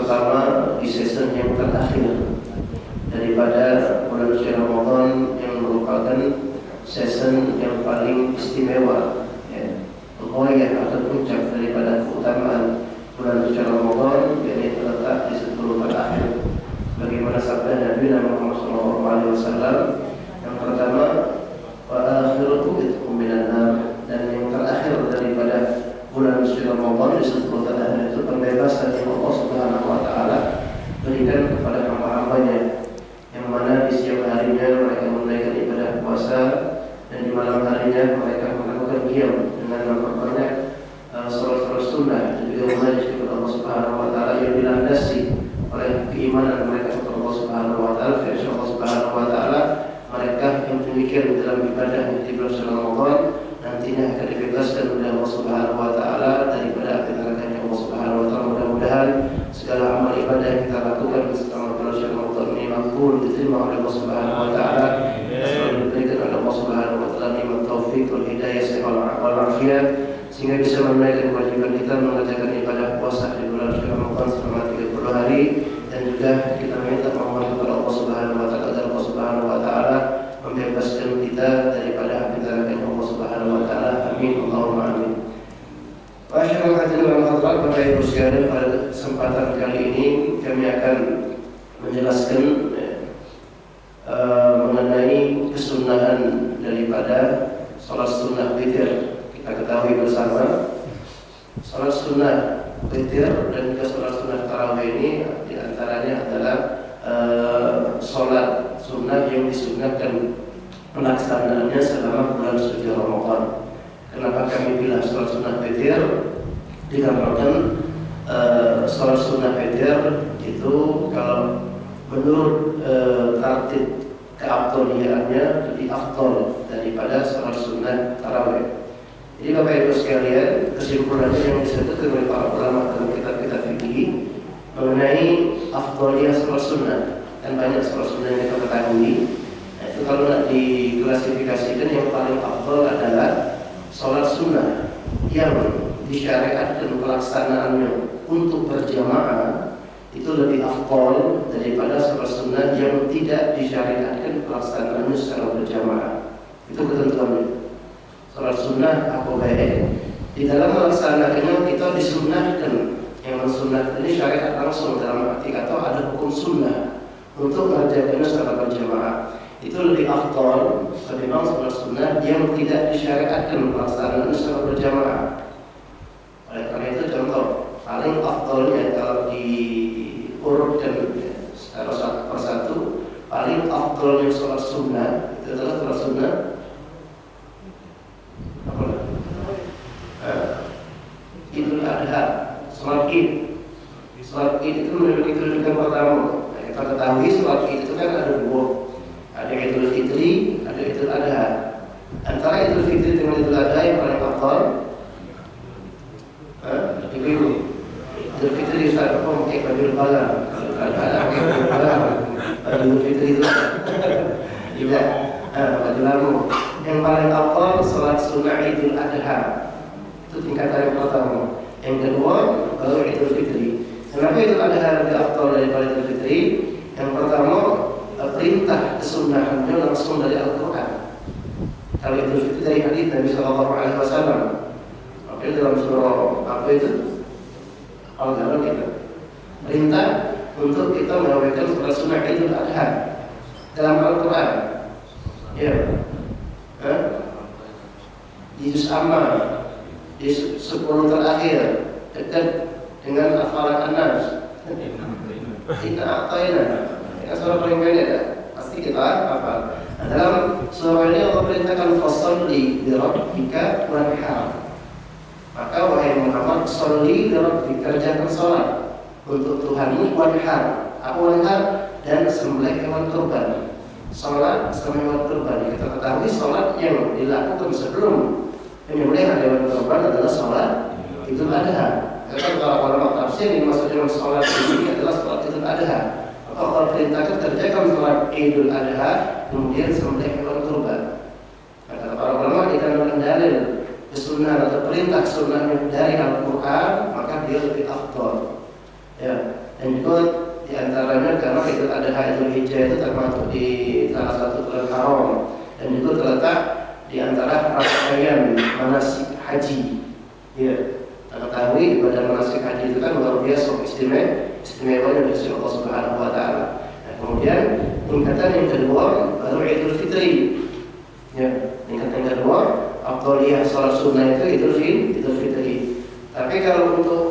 terutama di season yang terakhir daripada bulan suci Ramadan yang merupakan season yang paling istimewa, ya, pokoknya atau puncak daripada keutamaan bulan suci Ramadan, yang terletak di 10 terakhir. Bagaimana sabda Nabi Muhammad SAW yang pertama, wa akhirukum itqum minan nar, dan yang terakhir daripada bulan suci Ramadan di 10 terakhir itu pembebasan yang Allah Subhanahu wa taala berikan kepada hamba-hambanya, yang mana di siang harinya mereka menunaikan ibadah puasa dan di malam harinya mereka melakukan qiyam dengan memperbanyak salat-salat sunnah dan juga mengaji kepada Allah Subhanahu wa taala yang dilandasi oleh keimanan mereka kepada Allah Subhanahu wa taala. Firman Allah Subhanahu wa taala, mereka yang demikian dalam ibadah di bulan Ramadan nantinya akan dibebaskan oleh Allah Subhanahu wa taala daripada api neraka Allah Subhanahu wa taala. Mudah-mudahan segala amal ibadah yang kita lakukan selama bulan Ramadan ini makbul diterima oleh Allah Subhanahu wa taala. Selalu diberikan oleh Allah Subhanahu wa taala nikmat taufik wal hidayah wal afiat sehingga bisa menunaikan kewajiban kita mengerjakan ibadah puasa di bulan Ramadan selama 30 hari, dan juga kita minta mohon kepada Allah Subhanahu wa taala agar Allah Subhanahu wa taala membebaskan kita daripada api neraka Allah Subhanahu wa taala. Amin, Allahumma amin. Masyaallah, hadirin hadirat Bapak Ibu sekalian, pada kesempatan kali ini kami akan menjelaskan mengenai kesunahan daripada salat sunnah witir. Kita ketahui bersama salat sunnah witir dan juga salat sunnah tarawih ini diantaranya adalah salat sunnah yang disunahkan pelaksanaannya selama bulan suci Ramadan. Kenapa kami bilang salat sunnah witir? Dikarenakan salat sunnah witir itu kalau menurut tartib keafdoliannya lebih afdol daripada salat sunnah tarawih. Jadi Bapak Ibu sekalian, kesimpulannya yang disebutkan oleh para ulama dalam kitab-kitab fikih mengenai afdoliyah salat sunnah, dan banyak salat sunnah yang kita ketahui. Nah, itu kalau nak diklasifikasikan yang paling afdol adalah salat sunnah yang disyariatkan pelaksanaannya untuk berjamaah, itu lebih afdol daripada salat sunnah yang tidak disyariatkan pelaksanaannya secara berjamaah. Itu ketentuannya. Salat sunnah apa baik di dalam melaksanakannya kita disunnahkan, yang mensunnahkan ini syariat langsung dalam arti kata ada hukum sunnah untuk mengerjakannya secara berjamaah. Itu lebih afdal ketimbang salat sunnah yang tidak disyariatkan pelaksanaan secara berjamaah. Oleh karena itu contoh paling afdalnya kalau diurutkan secara satu persatu, paling afdalnya salat sunnah itu adalah salat sunnah Idul Adha, salat Id. Salat Id itu memiliki kedudukan pertama. Nah, kita ketahui salat Id itu kan ada dua, ada Idul Fitri, ada Idul Adha. Antara Idul Fitri dengan Idul Adha yang paling afdal, Idul Fitri Ustaz apa pakai baju lebaran, ada baju lebaran, Idul Fitri itu tidak, baju lamu. Yang paling afdal salat sunnah Idul Adha, itu tingkatan yang pertama. Yang kedua baru Idul Fitri. Kenapa Idul Adha lebih afdal daripada Idul Fitri? Yang pertama, perintah kesunahannya langsung dari Al-Quran. Kalau Idul Fitri dari hadis Nabi Sallallahu Alaihi Wasallam. Oke, dalam surah apa itu? Al-Quran kita perintah untuk kita menunaikan salat sunnah Idul Adha dalam Al-Quran. Ya. Di juz Amma di 10 terakhir dekat dengan hafalan An-Nas. Kita ataina. Ya, surah paling pendek pasti kita hafal. Dalam surah ini Allah perintahkan fasholli li rabbika wanhar. Maka wahai Muhammad, sholli li rabbika, kerjakan salat untuk Tuhanmu, wanhar. Apa wanhar? Dan sembelih hewan kurban. Salat sama hewan kurban. Kita ketahui salat yang dilakukan sebelum menyembelih hewan kurban adalah salat Idul Adha. Karena para ulama tafsir yang maksud dengan salat ini adalah salat Idul Adha. Maka Allah perintahkan kerjakan salat Idul Adha, kemudian sembelih hewan kurban. Kata para ulama dikarenakan dalil kesunahan atau perintah sunnahnya dari Al-Quran, maka dia lebih afdal. Ya, Dan juga di antaranya karena Idul Adha Idul Hijjah itu termasuk di salah satu bulan haram, dan juga terletak di antara rangkaian manasik haji. Ya, kita ketahui ibadah manasik haji itu kan luar biasa istimewa dari Allah Subhanahu wa taala. Nah, kemudian tingkatan yang kedua baru Idul Fitri. Ya, tingkatan yang kedua afdhaliyah salat sunnah itu Idul Fitri. Tapi kalau untuk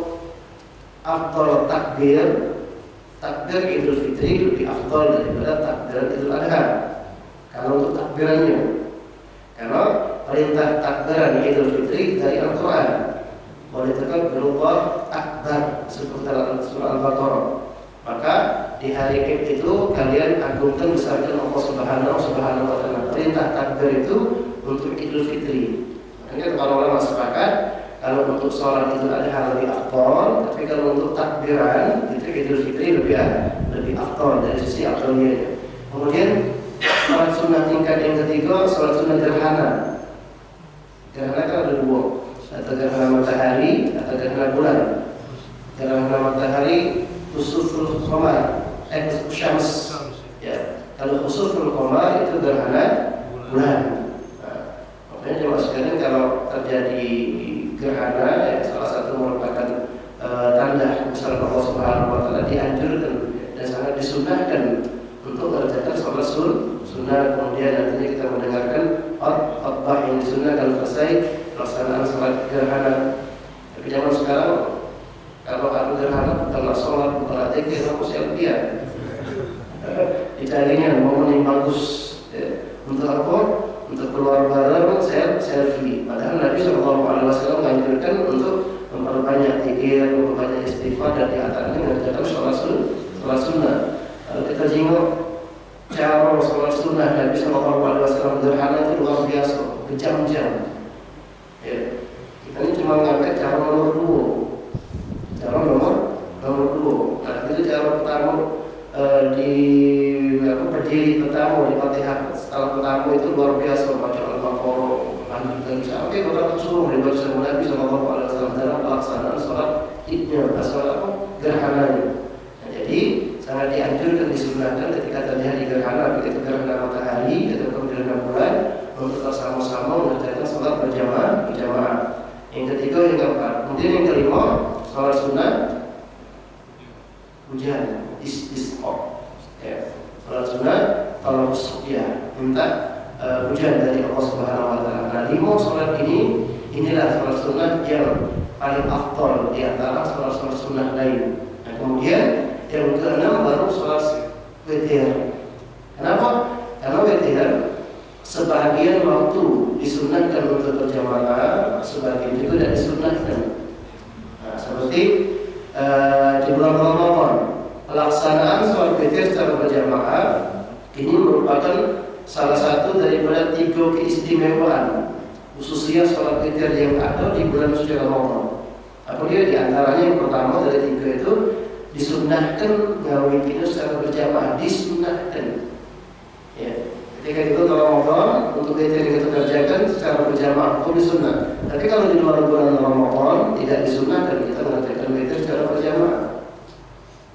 afdal takbir Idul Fitri lebih afdal daripada takbir Idul Adha. Kalau untuk takbirannya, karena perintah takbiran Idul Fitri dari Al-Quran, boleh tetap berupa akbar seperti dalam surah Al-Baqarah. Maka di hari Id itu kalian agungkan besarkan Allah Subhanahu wa taala. Perintah takbir itu untuk Idul Fitri. Makanya para ulama sepakat kalau untuk sholat Idul Adha lebih afdal, tapi kalau untuk takbiran itu Idul Fitri lebih afdal dari sisi afdaliyahnya. Kemudian sholat sunnah tingkat yang ketiga, sholat sunnah gerhana. Gerhana kan ada dua, atau gerhana matahari atau gerhana bulan. Gerhana matahari khusuful qamar, syams. Ya, kalau khusuful qamar itu gerhana bulan. Nah, makanya jemaah sekalian kalau terjadi gerhana, yang salah satu merupakan tanda besar Allah Subhanahu wa taala, dianjurkan dan sangat disunahkan untuk mengerjakan sholat sunnah. Kemudian nantinya kita mendengarkan khutbah yang disunnahkan selesai pelaksanaan sholat gerhana. Tapi zaman sekarang kalau ada gerhana bukanlah sholat, bukanlah zikir, aku selfie. Dicarinya momen yang bagus. Ya. Untuk apa? Untuk keluar bareng selfie. Padahal Nabi SAW menganjurkan untuk memperbanyak zikir, memperbanyak istighfar, dan di antaranya mengerjakan sholat sunnah. Kalau kita jenguk cara sholat sunnah Nabi SAW gerhana itu luar biasa, berjam-jam. Ya. Kita ini cuma ngangkat cara nomor 2. Cara nomor 2. Nah, itu cara pertama berdiri pertama di Fatihah. Setelah pertama itu luar biasa baca Al-Baqarah, lanjutkan sampai beberapa surah dibaca sama Nabi SAW dalam pelaksanaan sholat idnya, sholat gerhananya. Nah, jadi sangat dianjurkan, disunahkan ketika terjadi gerhana, begitu gerhana matahari atau gerhana bulan, untuk bersama-sama mengerjakan sholat berjamaah. Yang ketiga, yang keempat. Kemudian yang kelima, sholat sunnah hujan, istisqa. Ya, sholat sunnah kalau ya minta hujan dari Allah Subhanahu wa taala. Nah, 5 sholat inilah sholat sunnah yang paling afdal di antara sholat sunnah lain. Nah, kemudian yang ke-6 baru sholat witir. Kenapa? Karena witir sebagian waktu disunahkan untuk berjamaah, sebagian juga tidak disunahkan. Nah, seperti di bulan Ramadan, pelaksanaan sholat witir secara berjamaah ini merupakan salah satu daripada 3 keistimewaan khususnya sholat witir yang ada di bulan suci Ramadan. Apa dia? Di antaranya yang pertama dari 3 itu disunahkan ngawitin secara berjamaah, disunahkan. Ya, ketika itu Ramadan untuk witir yang kita kerjakan secara berjamaah hukum sunnah. Tapi kalau di luar bulan Ramadan tidak disunahkan kita mengerjakan witir secara berjamaah.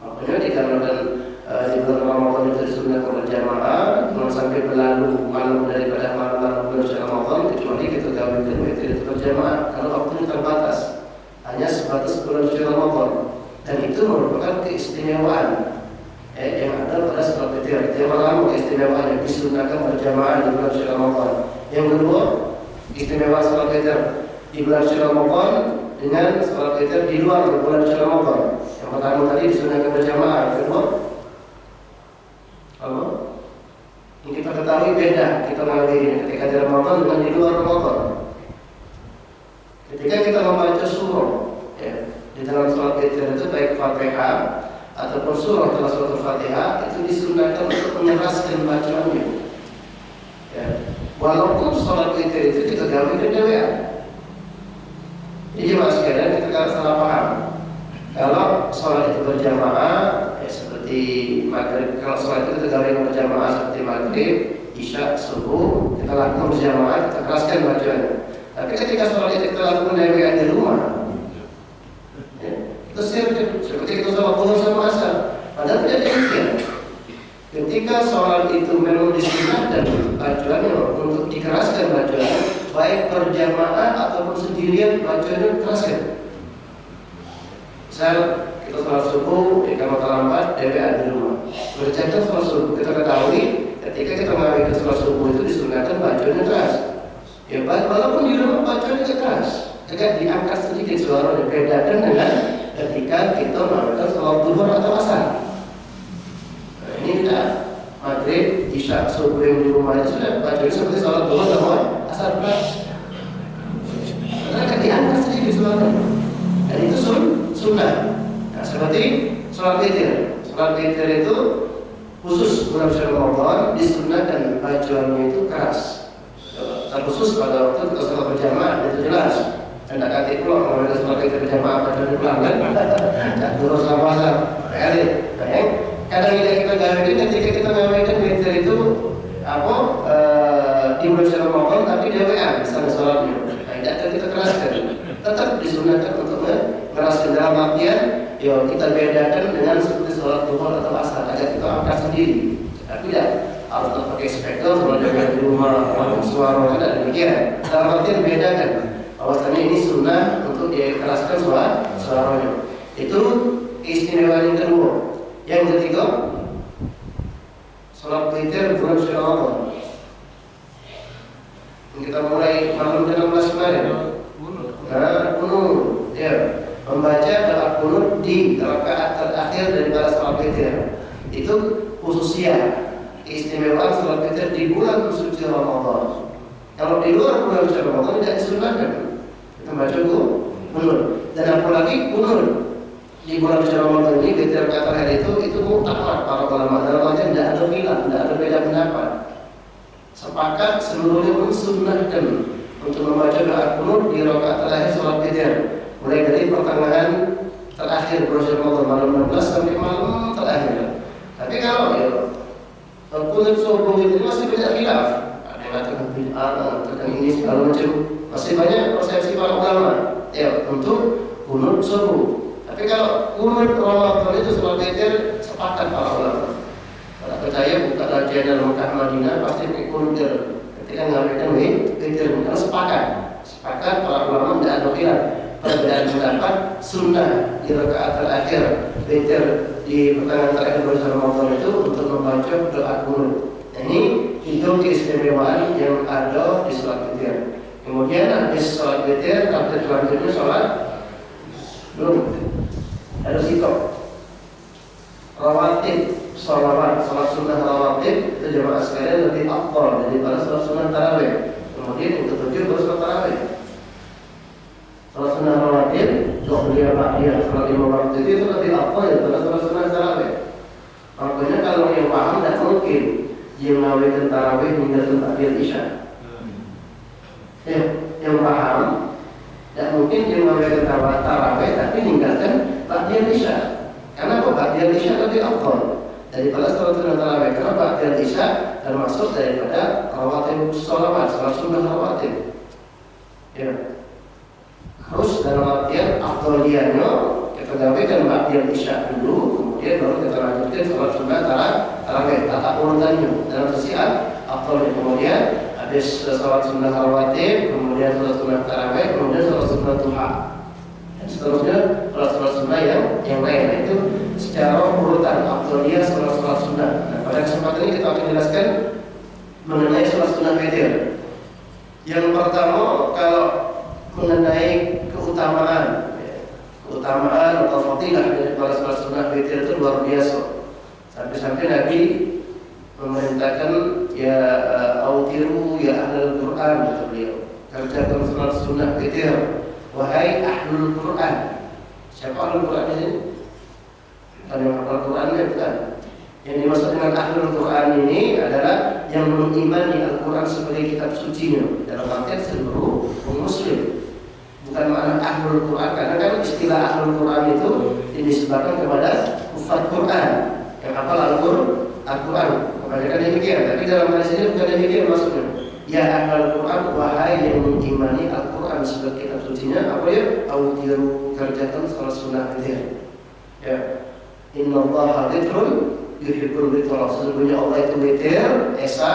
Makanya dikarenakan di bulan Ramadan itu disunahkan berjamaah, jangan sampai berlalu malam daripada malam bulan suci Ramadan kecuali kita gabungkan witir itu berjamaah karena waktunya terbatas, hanya sebatas bulan suci Ramadan. Dan itu merupakan keistimewaan yang ada pada sholat witir. Yang pertama keistimewaan yang disunahkan berjamaah di bulan suci Ramadan. Yang kedua, keistimewaan sholat witir di bulan suci Ramadan dengan sholat witir di luar bulan suci Ramadan. Yang pertama tadi disunahkan berjamaah. Yang kedua, apa? Yang kita ketahui beda kita mengalami ketika di Ramadan dengan di luar Ramadan. Ketika kita membaca surah, ya, di dalam sholat witir itu baik Fatihah ataupun surah setelah surat Al-Fatihah itu disunahkan untuk menyeraskan bacaannya. Ya. Walaupun sholat witir itu kita gabung kedewaan. Jadi jemaah sekalian kita kan salah paham. Kalau sholat itu berjamaah, ya seperti maghrib. Kalau sholat itu kita gabung berjamaah seperti maghrib, isya, subuh, kita lakukan berjamaah, kita keraskan bacaannya. Tapi ketika sholat itu kita lakukan kedewaan di rumah, Itu syirik. Seperti kita sholat zuhur sama asar. Padahal tidak demikian. Ketika sholat itu memang disunahkan bacaannya untuk dikeraskan bacaan, baik berjamaah ataupun sendirian bacanya keraskan. Misal kita sholat subuh, kalau terlambat, DWA di rumah. Berjalan sholat subuh, kita ketahui ketika kita mengawinkan sholat subuh itu disunahkan bacanya keras. Ya, walaupun di rumah bacanya keras, agak diangkat sedikit suaranya, bedakan dengan ketika kita mengawinkan sholat zuhur atau asar. Ini tidak maghrib, isya, subuh yang di rumah itu sudah bacanya seperti sholat zuhur atau asar belas. Karena akan diangkat sedikit suaranya. Dan itu sunnah. Nah, seperti sholat witir. Sholat witir itu khusus bulan Ramadan disunnahkan bacaannya itu keras. Terkhusus pada waktu kita sholat berjamaah itu jelas. Tidak kata pula kalau kita sholat witir berjamaah bacaannya pelan kan? Terus apa-apa. Kadang kita gawekan ketika kita gawekan witir itu di bulan Ramadan tapi DWA misalnya sholatnya. Tidak kita keraskan. Tetap disunahkan untuk meraskan dalam artian ya kita bedakan dengan seperti sholat zuhur atau asar agar kita angkat sendiri. Tapi tidak harus pakai speaker kalau di rumah suara tidak demikian. Dalam artian bedakan bahwasanya ini sunnah untuk dikeraskan suaranya. Itu keistimewaan yang kedua. Yang ketiga, sholat witir bulan Ramadan. Kita mulai malam 16 kemarin. Kunut, ya, membaca doa kunut di rakaat terakhir daripada sholat witir. Itu khususnya keistimewaan sholat witir di bulan suci Ramadan. Kalau di luar bulan suci Ramadan tidak disunahkan. Kita baca kunut. Dan apalagi kunut di bulan suci Ramadan ini witir rakaat terakhir itu mutlak para ulama. Dalam artian tidak ada khilaf, tidak ada beda pendapat. Sepakat seluruhnya mensunnahkan untuk membaca doa kunut di rakaat terakhir sholat witir, mulai dari pertengahan terakhir bulan Ramadan malam 16 sampai malam terakhir. Tapi kalau ya kunut subuh itu masih banyak khilaf. Ada yang mengatakan bid'ah, mengatakan ini segala macam. Masih banyak persepsi para ulama ya untuk kunut subuh. Tapi kalau kunut Ramadan itu sholat witir sepakat para ulama. Kalau percaya buka channel Mekah Madinah pasti kunut ketika mengamalkan witir, karena sepakat para ulama tidak ada khilaf. Perbedaan pendapat sunnah di rakaat terakhir witir di pertengahan terakhir bulan Ramadan itu untuk membaca doa kunut. Ini itu keistimewaan yang ada di sholat witir. Kemudian habis sholat witir, terakhir selanjutnya sholat belum harus ikut rawatib, sholat sunnah rawatib itu jemaah sekalian lebih afdal daripada sholat sunnah tarawih. Kemudian yang ketujuh baru sholat tarawih. Sholat sunnah rawatib, zuhur ba'diyah, sholat lima waktu itu lebih afdal daripada sholat sunnah tarawih. Makanya kalau yang paham tidak mungkin dia mengawinkan tarawih meninggalkan takbir isya. Ya, yang paham tidak mungkin dia mengawinkan tarawih tapi meninggalkan takbir isya. Karena takbir isya lebih afdal daripada sholat sunnah tarawih. Karena takbir isya termasuk daripada rawatib sholawat, sholat sunnah rawatib. Ya, harus dalam artian afdaliyahnya kita gabungkan takbir isya dulu, kemudian baru kita lanjutkan sholat sunnah tarawih. Tata urutannya dalam sisian afdalnya. Kemudian habis sholat sunnah rawatib, kemudian sholat sunnah tarawih, kemudian sholat sunnah duha. Seterusnya sholat sunnah yang lain. Nah, itu secara urutan afdaliyah sholat sunnah. Nah, pada kesempatan ini kita akan jelaskan mengenai sholat sunnah witir. Yang pertama, kalau mengenai keutamaan atau fadilah dari para sholat sunnah witir itu luar biasa. Sampai-sampai Nabi memerintahkan ya autiru ya ahlul Quran, kata beliau, kerjakan sholat sunnah witir wahai ahlul Quran. Siapa ahlul Quran di sini? Bukan yang hafal Qurannya, bukan. Yang dimaksud dengan ahlul Quran ini adalah yang mengimani Al-Quran sebagai kitab sucinya, dalam artian seluruh muslim. Bukan makna ahlul Quran, karena kan istilah ahlul Quran itu dinisbahkan kepada kufar Quran yang hafal Al-Quran. Kebanyakan demikian, tapi dalam hadis ini bukan demikian maksudnya. Ya ahlul Quran, wahai yang mengimani Al-Quran sebagai kitab sucinya, apa ya? Audiru, kerjakan salat sunnah witir. Ya. Innallaha witrun yuhibbul witra. Sesungguhnya Allah itu witir, esa,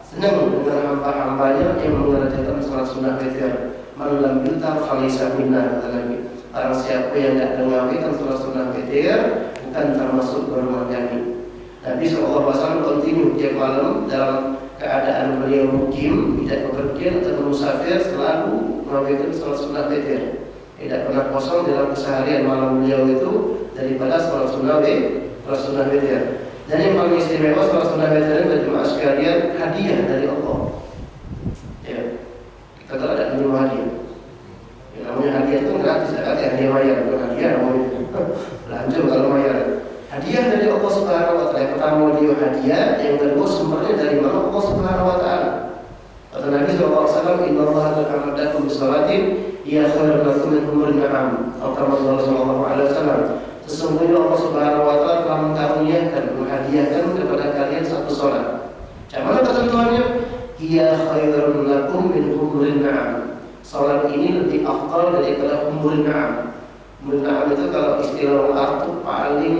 senang dengan hamba-hambanya yang mengerjakan salat sunnah witir. Man lam yutar falaysa minna, kata Nabi. Orang siapa yang tidak mengawikan salat sunnah witir bukan termasuk golongan kami. Nabi SAW continue tiap malam dalam keadaan beliau mukim, tidak bepergian atau musafir, selalu mengawikan salat sunnah witir. Tidak pernah kosong dalam keseharian malam beliau itu daripada salat sunnah witir. Dan yang paling istimewa salat sunnah witir ini jemaah sekalian, hadiah dari Allah. Ya, kita tak ada menerima hadiah. Yang namanya hadiah itu gratis, ada hadiah bayar, bukan hadiah namanya belanja kalau bayar. Hadiah dari Allah Subhanahu wa taala. Yang pertama dia hadiah, yang kedua sumbernya dari mana? Allah Subhanahu wa taala. Kata Nabi SAW, Innallaha qad amadakum bisalatin ya khairun lakum min humurin na'am. Atau kama sallallahu alaihi wasallam. Sesungguhnya Allah Subhanahu wa taala telah menghadiahkan kepada kalian satu salat. Macam mana ketentuannya? Ya khairun lakum min humurin na'am. Salat ini lebih afdal daripada humurin na'am. Humurin na'am itu kalau istilah Arab itu paling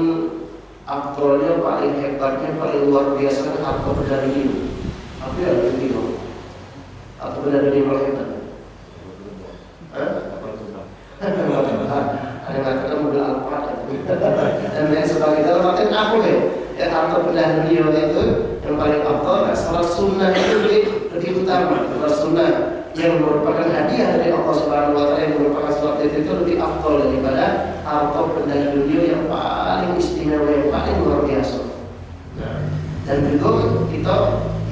afdalnya, paling hebatnya, paling luar biasa harta benda ini. Apa yang lebih bingung? Atau benda ini paling hebat? Ada yang katakan mobil Alphard dan lain sebagainya. Dalam artian aku ya harta benda beliau itu yang paling afdal. Salat sunnah itu lebih utama. Salat sunnah yang merupakan hadiah dari Allah Subhanahu wa taala, yang merupakan salat itu lebih afdal daripada harta benda beliau yang paling istimewa, yang paling luar biasa. Nah, dan juga kita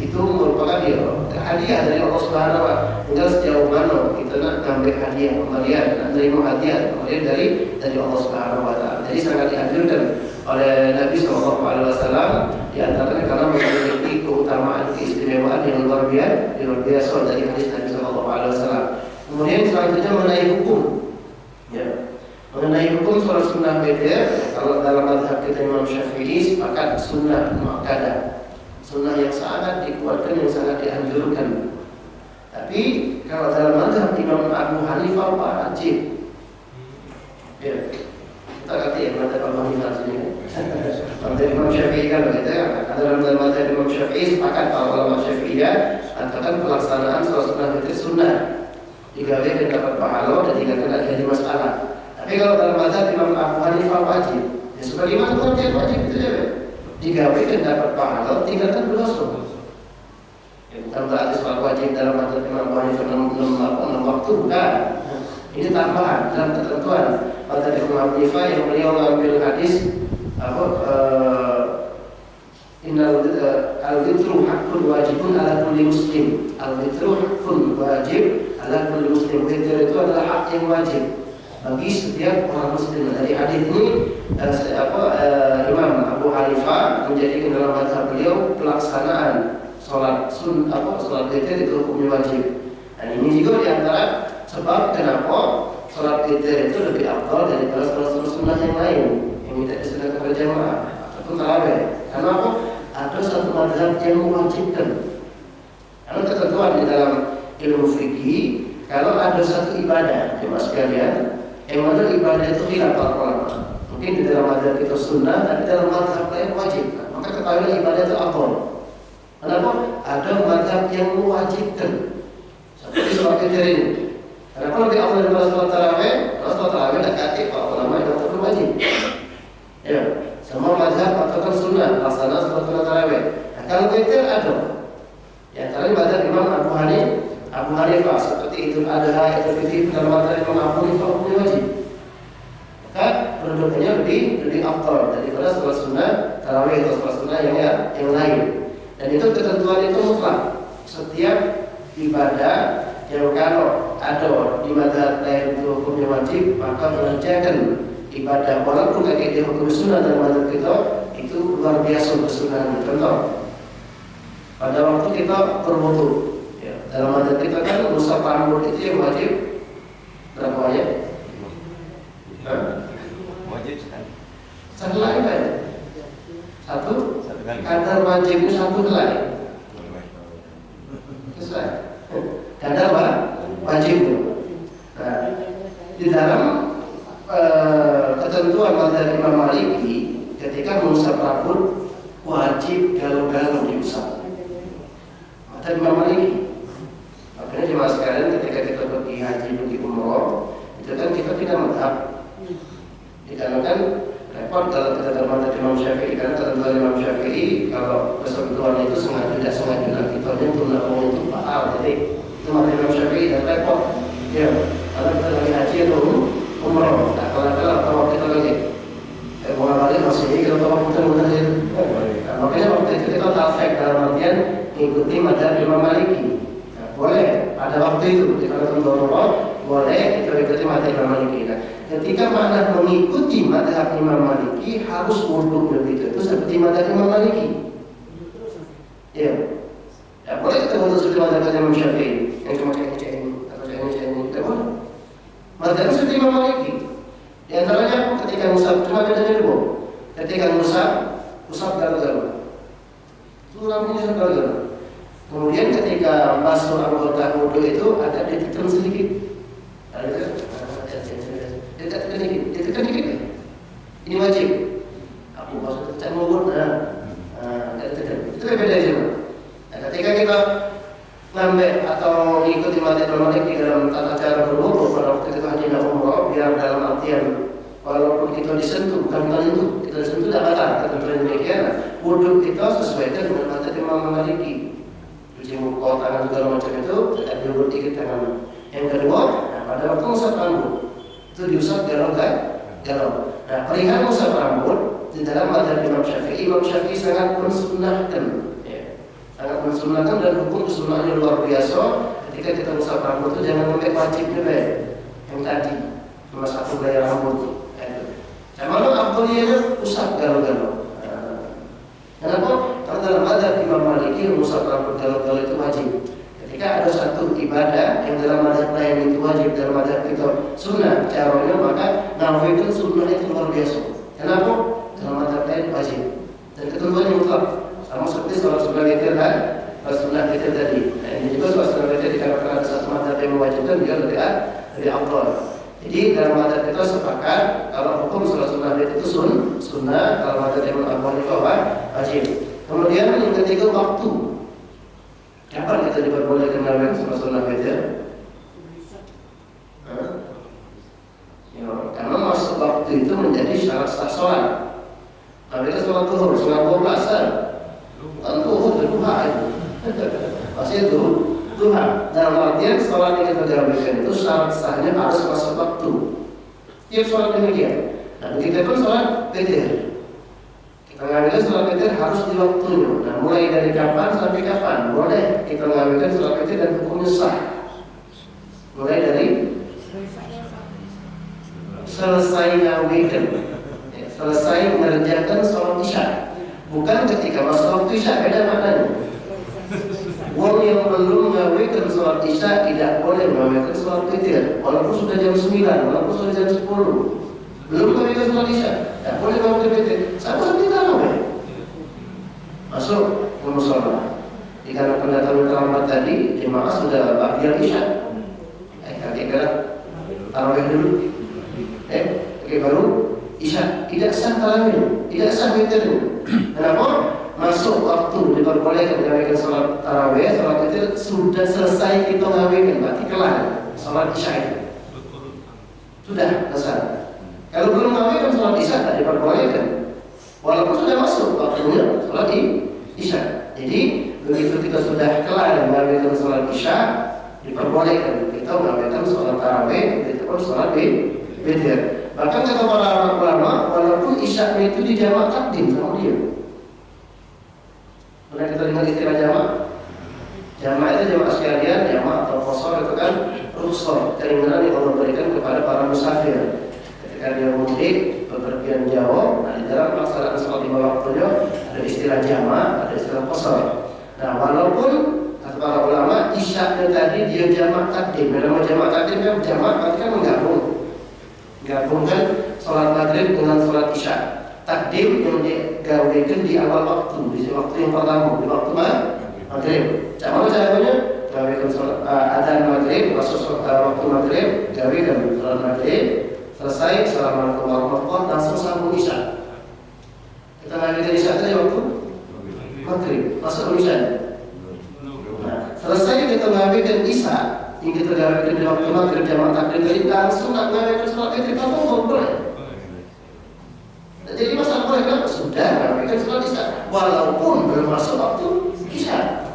itu merupakan hadiah dari Allah Subhanahu wa taala. Tinggal sejauh mana kita nak ambil hadiah kembalian, nak terima hadiah kembalian dari Allah Subhanahu wa taala. Jadi sangat dianjurkan oleh Nabi SAW di antaranya karena memiliki keutamaan, keistimewaan yang luar biasa dari hadis Nabi SAW. Kemudian selanjutnya mengenai hukum, ya. Mengenai hukum salat sunnah witir, kalau dalam mazhab kita Imam Syafi'i sepakat sunnah muakkadah, sunnah yang sangat dikuatkan, yang sangat dianjurkan. Tapi kalau dalam mazhab Imam Abu Hanifah wajib. Ya, kita kata ya mazhab Abu Hanifah sini. Mazhab Imam Syafi'i kan begitu ya. Dalam mazhab Imam Syafi'i sepakat para ulama Syafi'iyah katakan pelaksanaan salat sunnah witir sunnah. Jika dia dapat pahala dan tidak kena jadi masalah. Tapi kalau dalam mazhab Imam Abu Hanifah wajib. Ya sebagaimana dia wajib itu ya. Digawekan dapat pahala, tinggalkan dosa. Ya, bukan berarti soal wajib dalam mazhab Imam Abu Hanifah 6 waktu, bukan. Ini tambahan dalam ketentuan mazhab Imam Abu Hanifah yang beliau mengambil hadis Innal al-witru haqqun wajibun ala kulli muslim. Al-witru haqqun wajib ala kulli muslim. Witir itu adalah hak yang wajib bagi setiap orang muslim. Dari hadis ini Imam Abu Hanifah menjadikan dalam mazhab beliau pelaksanaan salat witir itu hukumnya wajib. Dan ini juga diantara sebab kenapa salat witir itu lebih afdal daripada salat sunnah yang lain yang tidak disunahkan berjamaah ataupun tarawih. Karena apa? Ada satu mazhab yang mewajibkan. Karena ketentuan di dalam ilmu fikih, kalau ada satu ibadah, jemaah sekalian, yang mana ibadah itu khilaf para ulama. Mungkin di dalam mazhab kita sunnah, tapi dalam mazhab lain wajib. Maka ketahuilah ibadah itu afdal. Kenapa? Ada mazhab yang mewajibkan. Seperti sholat witir ini. Kenapa lebih afdal daripada sholat tarawih? Kalau sholat tarawih tidak kata para ulama yang tetap wajib. Ya, semua mazhab katakan sunnah, laksana sholat tarawih. Nah, kalau witir ada. Ya, antara mazhab Imam Abu Hanifah seperti Idul Adha, Idul Fitri dalam mazhab Imam Abu Hanifah hukumnya wajib. Maka penduduknya lebih afdal daripada sholat sunnah tarawih atau sholat sunnah yang lain. Dan itu ketentuan itu mutlak. Setiap ibadah yang kalau ada di mazhab lain itu hukumnya wajib, maka mengerjakan ibadah walaupun kakek dia hukum sunnah dalam mazhab kita itu luar biasa kesunahan. Contoh, pada waktu kita berwudu, ya, dalam mazhab kita kan usap rambut itu yang wajib berapa banyak? Wajib sekali. Satu helai kan? Satu kadar wajibnya satu helai. Selesai. Ada apa? Wajib. Nah, di dalam ketentuan mazhab Imam Maliki, ketika mengusap rambut wajib galau-galau diusap. Mazhab Imam Maliki. Makanya jemaah sekalian, ketika kita pergi haji, pergi umroh, itu kan kita tidak madhab. Dikarenakan repot kalau kita termasuk Imam Syafi'i, karena ketentuan Imam Syafi'i kalau persentuhan itu sengaja tidak sengaja nanti tahunnya itu itu faal. Jadi itu mazhab Imam Syafi'i dan repot. Ya, kalau kita lagi haji atau umroh, nah kalau kita lagi mau balik masih kalau kita muter-muter. Makanya waktu itu kita tafsir dalam artian mengikuti mazhab Imam Maliki. Boleh ada waktu itu kita nonton boleh kita ikuti mazhab Imam Maliki. Nah, ketika makna mengikuti mazhab Imam Maliki harus wudhu begitu itu seperti mazhab Imam Maliki. Ya, ya boleh kita wudhu seperti mazhab Imam Syafi'i yang cuma kayak ini atau kayak ini tidak boleh. Mazhab seperti Imam Maliki. Di antaranya ketika musab cuma bedanya dua. Ketika usap galau-galau. Itu namanya galau-galau. Kemudian ketika basuh anggota wudhu itu ada ditekan sedikit. Ada ditekan dikit. Ini wajib. Aku basuh tekan wudhu. Itu beda aja. Nah, ketika kita ngambil atau mengikuti mazhab Imam Maliki dalam tata cara berwudhu pada waktu kita haji dan umroh, biar dalam artian walaupun kita disentuh, bukan tentu kita disentuh tidak batal, ketentuan demikian. Wudhu kita sesuaikan dengan mazhab Imam Maliki. Cuci muka, tangan segala macam itu tidak diurut dikit tangan. Yang kedua, nah, pada waktu usap rambut itu diusap galau. Nah, perihal usap rambut di dalam mazhab Imam Syafi'i sangat mensunnahkan, sangat mensunnahkan dan hukum sunnahnya luar biasa. Ketika kita usap rambut itu jangan sampai wajibnya yang tadi cuma satu gaya rambut. Kalau abdulnya usap galau-galau. Kenapa? Karena dalam mazhab Imam Maliki usap rambut galau-galau itu wajib. Ketika ada satu ibadah yang dalam mazhab lain itu wajib, dalam mazhab kita sunnah caranya, maka nawaikan sunnah itu luar biasa. Kenapa? Dalam mazhab lain wajib. Dan ketentuannya mutlak. Sama seperti sholat sunnah witir dan sunnah witir tadi. Nah, ini juga sholat sunnah witir dikarenakan ada satu mazhab yang mewajibkan, dia lebih afdal. Jadi dalam mazhab kita sepakat kalau hukum sholat sunnah witir itu sunnah, kalau mazhab yang Abu Hanifah wajib. Kemudian yang ketiga waktu. Kapan kita diperbolehkan melakukan sholat sunnah witir? Ya, karena masuk waktu itu menjadi syarat sah sholat. Nabi kita sholat zuhur, sholat 12 bukan zuhur, duha itu. Masih itu duha. Dalam artian sholat yang kita jalankan itu syarat sahnya harus masuk waktu. Setiap sholat demikian. Nah, begitu pun sholat witir. Kita ngambil sholat witir harus di waktunya. Nah, mulai dari kapan sampai kapan boleh kita ngambilkan sholat witir dan hukumnya sah. Mulai dari selesai ngawikan, selesai mengerjakan sholat isya. Bukan ketika masuk waktu isya, beda maknanya. Wong yang belum ngawikan sholat isya tidak boleh mengawikan sholat witir, walaupun sudah jam 9, walaupun sudah jam 10, belum ngawikan sholat isya, tidak boleh ngawikan witir. Sama seperti tarawih. Masuk ke mushola, dikarenakan datang terlambat tadi, jemaah sudah ba'diyal isya. Kira-kira tarawih dulu. Baru isya, tidak sah tarawih, tidak sah witir. Kenapa? Masuk waktu diperbolehkan mengawikan sholat tarawih, sholat witir sudah selesai kita ngawikan, berarti kelar sholat isya itu. Sudah selesai. Kalau belum ngawikan sholat isya tidak diperbolehkan, walaupun sudah masuk waktunya sholat isya. Jadi begitu kita sudah kelar mengawikan sholat isya, diperbolehkan kita mengawikan sholat tarawih, itu pun sholat witir. Bahkan kata para ulama, walaupun isya itu dijamak takdim sama dia. Pernah kita dengar istilah jamak? Jamak itu jamak sekalian, jamak atau qasar itu kan rukhsah, keringanan yang Allah berikan kepada para musafir. Ketika dia mudik, bepergian jauh, nah di dalam pelaksanaan sholat lima waktunya ada istilah jamak, ada istilah qasar. Nah, walaupun kata para ulama isya tadi dia jamak takdim. Nama jamak takdim kan jamak berarti kan menggabungkan sholat maghrib dengan sholat isya. Takdim yang digabungkan di awal waktu, di waktu yang pertama, di waktu maghrib. Cara caranya? Gabungkan sholat adzan selesai, assalamualaikum warahmatullahi wabarakatuh, langsung sambung isya. Kita ngawinkan isya tadi waktu maghrib, masuk isya. Nah, selesai kita ngawinkan isya, yang kita ngawinkan di waktu maghrib jamaah takbir tadi, langsung nak ngawinkan sholat idul fitri boleh. Jadi masalah boleh kan sudah ngawinkan sholat isya, walaupun belum masuk waktu isya.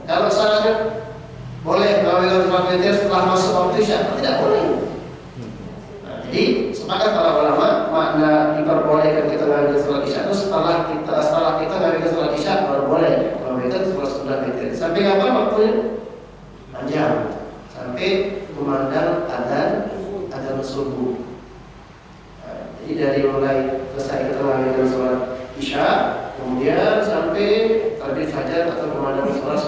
Kalau misalnya boleh ngawinkan sholat idul setelah masuk waktu isya, tidak boleh. Nah, jadi sepakat para ulama makna diperbolehkan kita ngawinkan sholat isya itu setelah kita ngawinkan sholat isya baru boleh ngawinkan sholat idul. Sampai kapan waktunya? Panjang. Sampai kumandang adzan subuh. Jadi dari mulai selesai kita ngawinkan sholat isya, kemudian sampai terbit fajar atau kumandang sholat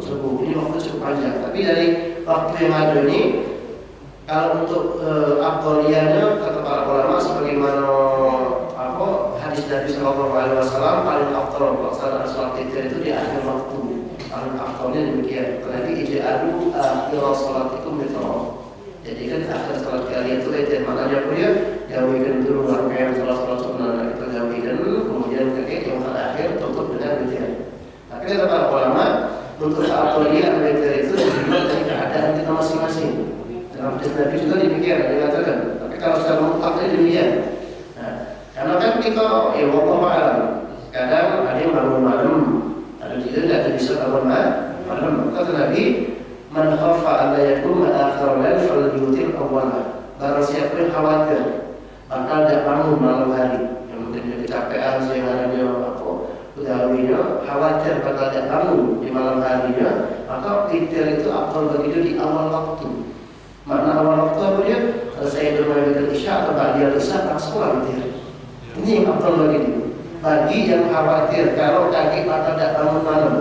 subuh. Ini waktu cukup panjang. Tapi dari waktu yang ada ini, kalau untuk afdhaliyahnya kata para ulama sebagaimana hadis Nabi Sallallahu Alaihi Wasallam, paling afdal pelaksanaan sholat idul itu di akhir waktu. Paling afdalnya demikian. Apalagi ij'alu akhir sholatikum witra. Jadi kan akhir sholat kalian itu idul, maknanya apa ya? Jauhikan dulu rangkaian sholat sunnah kita jauhikan dulu, kemudian yang terakhir tutup dengan witir. Tapi kata para ulama, untuk afdhaliyah witir itu dilihat dari keadaan kita masing-masing. Dalam hadis Nabi juga demikian dikatakan. Tapi kalau secara mutlaknya demikian. Nah, karena kan kita wallahu a'lam. Kadang ada yang bangun malam, ada juga tidak bisa bangun malam. Kata Nabi, man khafa an la yakuma akhir lail falyutir awwalah. Barang siapa yang khawatir bakal tidak bangun malam hari, yang mungkin dia kecapean seharinya pegawainya, khawatir bakal tidak bangun di malam harinya, maka witir itu afdal bagi dia di awal waktu. Makna awal waktu apa dia? Selesai dengan isya atau ba'da isya langsung witir. Ini yang afdal bagi dia. Bagi yang khawatir kalau kaki bakal tidak bangun malam,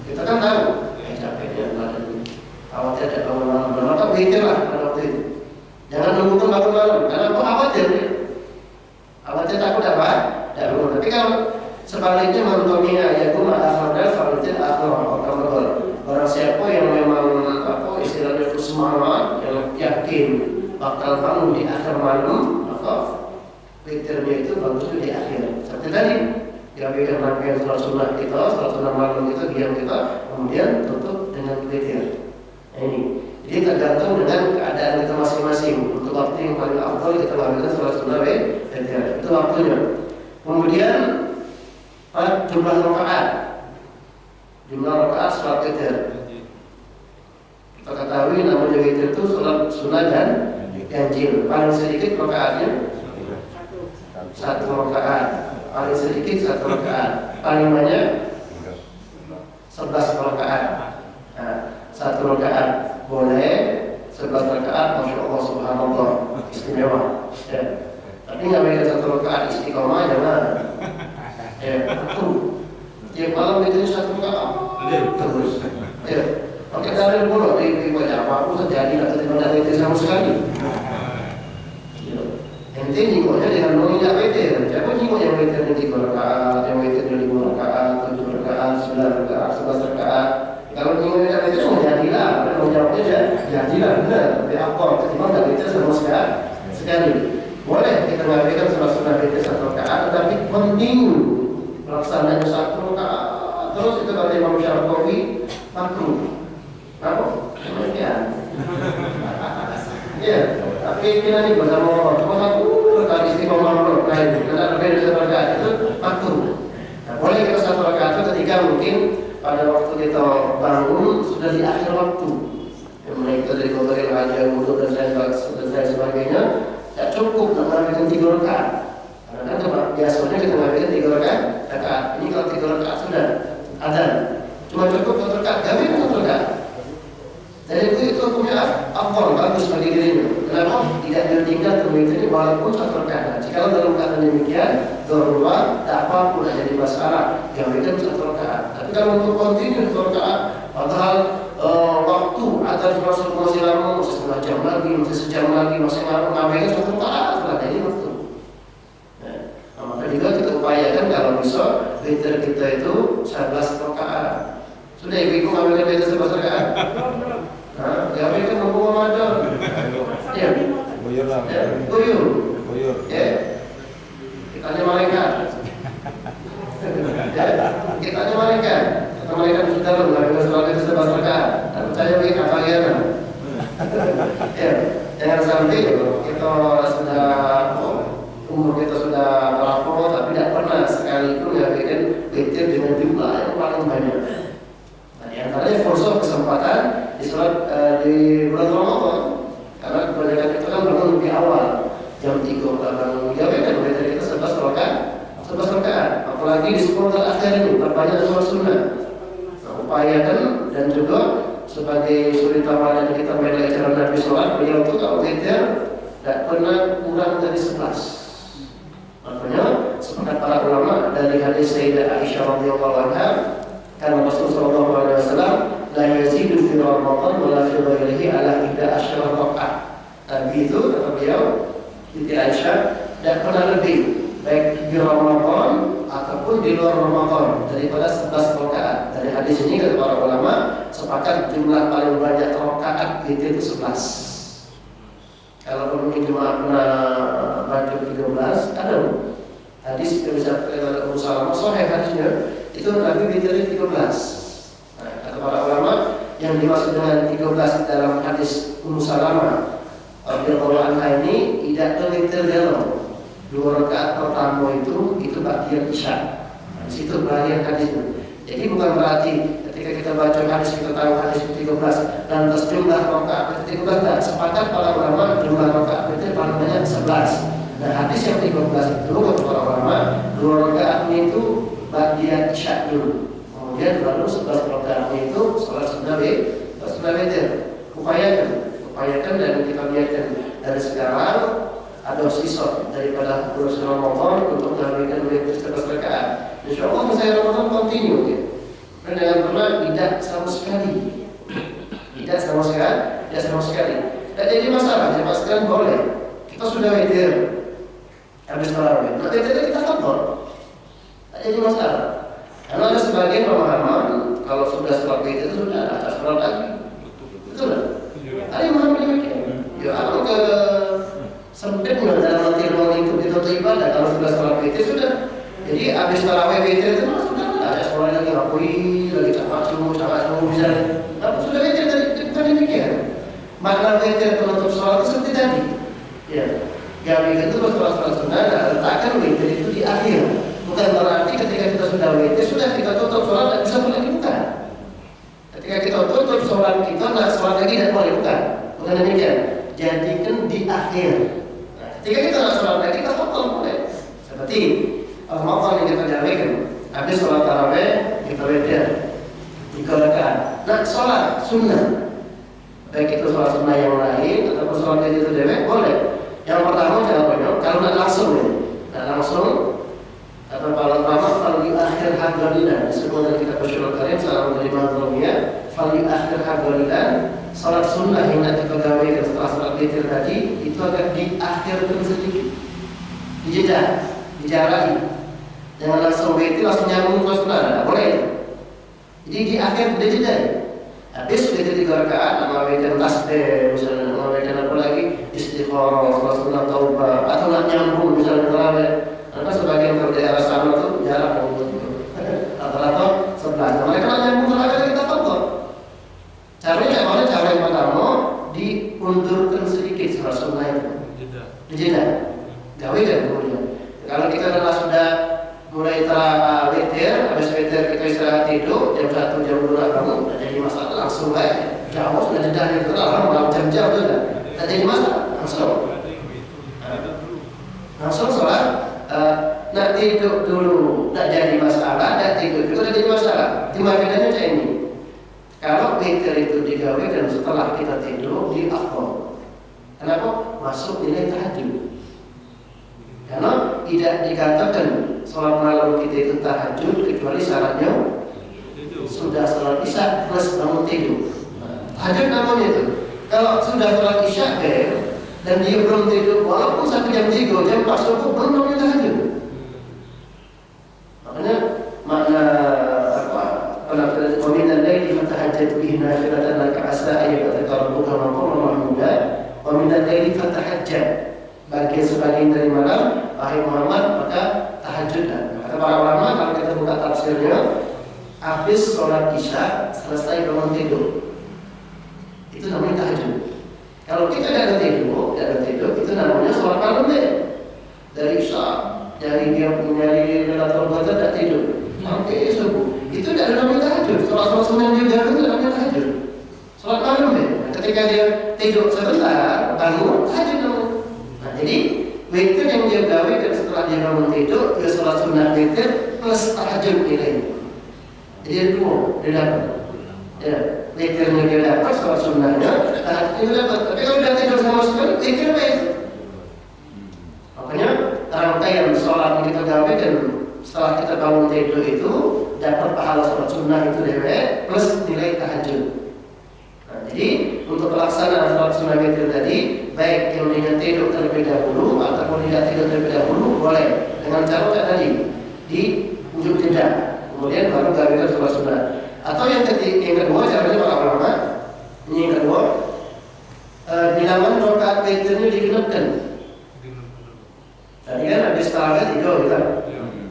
kita kan tahu capeknya badan, khawatir tidak bangun malam, maka witirlah pada waktu itu. Jangan nunggu bangun malam, karena aku khawatir. Khawatir takut apa? Tidak bangun. Tapi kalau sebaliknya menurutnya yaitu ma'akhadal fa'utin akhir. Barang siapa yang memang istilahnya itu semangat, yang yakin bakal bangun di akhir malam, maka witirnya itu bagusnya di akhir. Seperti tadi, diambilkan rangkaian sholat sunnah kita, sholat sunnah malam kita, diam kita, kemudian tutup dengan witir. Nah, ini. Jadi tergantung dengan keadaan kita masing-masing. Untuk waktu yang paling afdal kita lakukan sholat sunnah witir. Itu waktunya. Kemudian jumlah rakaat. Jumlah rakaat sholat witir. Kita ketahui namanya witir itu sholat sunnah dan ganjil. Paling sedikit rakaatnya 1 rakaat. Paling sedikit 1 rakaat. Paling banyak 11 rakaat. Nah, 1 rakaat boleh, 11 rakaat masya Allah subhanallah istimewa. Ya. Tapi nggak beda 1 rakaat istiqomah jangan. Ya, itu tiap malam itu 1 rakaat terus. Ya, pakai dalil pula di wajah apa aku terjadi atau tidak ada itu sama sekali. Ente nyingoknya dengan menginjak witir. Siapa nyingok yang witir di 3 rakaat, yang witir di 5 rakaat, 7 rakaat, 9 rakaat, 11 rakaat. Kalau nyingoknya witir menjadilah, menjawabnya jadilah benar. Tapi apa? Ketimbang tidak witir sama sekali. Boleh kita mengabaikan sholat sunnah witir 1 rakaat, tetapi continue pelaksananya 1 rakaat. Terus itu kata Imam Syafi'i makruh. Apa? Demikian. Ya, tapi kita ini bersama Allah. Cuma 1 rakaat istiqomah dulu. Nah, karena lebih dari 1 rakaat itu makruh. Nah, boleh kita 1 rakaat itu ketika mungkin pada waktu kita bangun sudah di akhir waktu. Yang mulai kita dari kotorin aja, wudhu dan lain sebagainya, tidak cukup untuk mengambilkan 3 rakaat. Karena kan biasanya kita mengambilkan 3 rakaat. Ini kalau 3 rakaat sudah adzan. Cuma cukup 1 rakaat, gak bisa 1 rakaat. Dan itu hukumnya afdal, bagus bagi dirinya. Kenapa? Tidak tertinggal terwitir walaupun 1 rakaat. Jika dalam keadaan demikian, darurat, tak apa pun jadi masalah. Yang itu 1 rakaat. Tapi kalau untuk kontinu 1 rakaat, padahal waktu atas masih lama, masih setengah jam lagi, masih sejam lagi, masih ngabaikan 1 rakaat, setelah ini waktu. Nah, maka juga kita upayakan kalau bisa witir kita itu 11 rakaat. Sudah ibu ngabaikan witir 11 rakaat. Nah, ya itu mumpung Ramadan. Ya. Buyur lah. Buyur. Ya. Kitanya malaikat. Kitanya malaikat. Kata malaikat sudah lalu, kita sholat itu sebab rakaat. Dan percaya bagi kalian. Ya, jangan sampai kita sudah umur kita sudah terlampau, tapi tidak pernah sekalipun ya bikin witir dengan jumlah yang paling banyak. Nah, di antaranya fursa kesempatan di sholat di bulan Ramadan, karena kebanyakan itu kan bangun lebih awal, jam 3 bangun. Ya kan witir kita 11 rakaat, apalagi di 10 terakhir ini berbanyak sholat sunnah. Nah, upayakan dan juga sebagai suri tawanan kita belajar Nabi sholat, beliau itu kalau witir tidak pernah kurang dari 11. Makanya sepakat para ulama dari hadis Sayyidah Aisyah radhiyallahu anha, karena Rasulullah sallallahu alaihi wasallam la yazidu fi Ramadan wa la fi ghairihi ala 11 rakaat. Nabi itu kata beliau, Siti Aisyah, tidak pernah lebih baik di Ramadan ataupun di luar Ramadan daripada 11 rakaat. Dari hadis ini kata para ulama sepakat jumlah paling banyak rakaat itu 11. Kalau mungkin cuma pernah baca 13, ada hadis yang bisa Ummu Salamah sahih hadisnya itu Nabi witir 13. Nah, kata para ulama yang dimaksud dengan 13 dalam hadis Ummu Salamah radhiyallahu anha ini tidak witir dalam 2 rakaat pertama itu bagian isya. Nah, di situ bagian hadisnya. Jadi bukan berarti ketika kita baca hadis kita tahu hadis 13 dan terus jumlah rakaat 13, tidak sepakat para ulama jumlah rakaat itu paling banyak 11. Nah, hadis yang 13 itu kata para ulama 2 rakaat itu bagian isya dulu, kemudian baru 11 rakaat itu sholat sunnah witir. Upayakan dan kita lihatkan dari sekarang ada sisa daripada bulan Ramadan untuk menjalankan witir 11 rakaat. Insyaallah saya Ramadan continue ya. Dan jangan pernah tidak sama sekali. Tidak sama sekali. Tidak jadi masalah, jemaah sekalian boleh. Kita sudah witir habis tarawih. Nanti kita kabur. Tidak jadi masalah. Karena ada sebagian pemahaman kalau sudah sholat witir itu sudah ada sholat lagi. Betul tak? Ada yang memahami demikian. Ya, kalau ke sempit dalam arti ruang itu kita ibadah kalau sudah sholat witir sudah. Jadi habis tarawih witir itu sudah ada sholat lagi lagi sangat subuh misalnya. Tapi sudah witir tadi bukan demikian. Makna witir penutup sholat itu seperti tadi. Ya, yang itu sholat sunnah letakkan witir itu di akhir. Bukan berarti ketika kita sudah witir sudah kita tutup sholat tidak bisa boleh bukan. Ketika kita tutup sholat kita nak sholat lagi tidak boleh bukan demikian. Jadikan di akhir. Nah, ketika kita nak sholat lagi kita tutup boleh. Seperti Ramadan yang kita jalankan, habis sholat tarawih kita witir 3 rakaat. Nah, sholat sunnah, baik itu sholat sunnah yang lain ataupun sholat itu dewek boleh. Yang pertama jawabannya kalau nak langsung atau kalau pertama fal akhir hadalilan disebut kita bersyukur karim salam dari Madhumiyah fal akhir hadalilan sholat sunnah yang nanti kita gawaikan setelah sholat witir tadi itu agak di akhir sedikit, dijarahi. Jangan langsung witir langsung nyambung ke sunnah, tidak boleh. Jadi di akhir sudah jeda. Habis witir 3 rakaat, mengawaikan tasbih, misalnya mengawaikan apa lagi, istikharah, sholat sunnah taubah, atau nak nyambung misalnya terawih. Karena sebagian kalau daerah sana tuh jarang begitu. Rata-rata 11. Nah, mereka nak nyambung terawih kita foto. Caranya cara yang pertama diundurkan sedikit sholat sunnah itu. Dijeda. Gawaikan kemudian. Kalau kita sudah mulai witir, habis witir kita istirahat tidur jam 1 jam 2 bangun, tidak jadi masalah langsung baik. Jauh sudah jeda itu orang jam-jam itu tidak jadi masalah langsung sholat. Nak tidur dulu tidak jadi masalah, tidak tidur juga tidak jadi masalah. Cuma bedanya macam ini. Kalau witir itu digawekan setelah kita tidur di akhir, kenapa? Masuk nilai tahajud. Karena tidak dikatakan sholat malam kita itu tahajud kecuali syaratnya sudah sholat isya plus bangun tidur. Tahajud namanya itu. Kalau sudah sholat isya dan dia belum tidur walaupun 1 jam 3 jam 4 subuh belum namanya tahajud. Makanya makna penafsiran waminal laili fatahajjat bihi nafilatan laka asa ayyabaka rabbuka maqaman mahmuda waminal laili fatahajjat tahajjud, sebagian dari malam, wahai Muhammad, maka tahajudlah. Kata para ulama, kalau kita buka tafsirnya, habis sholat isya selesai bangun tidur, itu namanya tahajud. Kalau kita tidak ada tidur, itu namanya sholat malam deh. Dari isya, dari dia punya Lailatul Qadar tidak tidur sampai subuh, itu tidak ada namanya tahajud. Sholat sunnah juga itu namanya tahajud. Sholat malam deh. Ketika dia tidur sebentar, bangun tahajud namanya. Nah, jadi witir yang dia gawe dan setelah dia bangun tidur, dia sholat sunnah witir plus tahajud nilainya. Jadi ada dua, dia dapat. Ya, witirnya dia dapat, sholat sunnahnya, tahajudnya dia dapat. Tapi kalau dia tidur sama sekali, witir apa itu? Makanya rangkaian sholat yang kita gawe dan setelah kita bangun tidur itu dapat pahala sholat sunnah itu dewek plus nilai tahajud. Nah, jadi untuk pelaksanaan sholat sunnah witir tadi, baik yang dengan tidur terlebih dahulu ataupun tidak tidur terlebih dahulu boleh dengan cara tadi di ujung jeda, kemudian baru gawe sholat sunnah. Atau yang kedua caranya para ulama, ini yang kedua, bilangan rakaat witirnya digenapkan. Tadi kan habis tarawih 3 kita,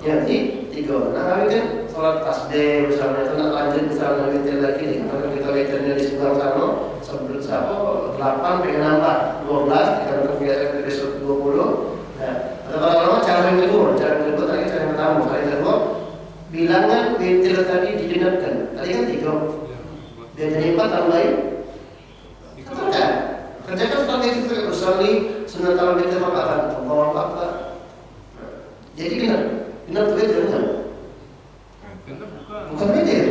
ya 3. Nah kami kan sholat tasbih misalnya, itu nak lanjut misalnya witir lagi, karena kita witirnya di sebelah sana sebelum 8 pengen nambah 12, kita kebiasaan besok 20. Nah, kalau cara yang kedua tadi cara yang pertama, cara yang kedua bilangan witir tadi digenapkan. Tadi kan 3, dia jadi 4 tambahin 1 kan? Kerjakan seperti itu terus sekali sunat tarawih witir rakaat Allahu Akbar. Jadi genap witir kan? Bukan witir.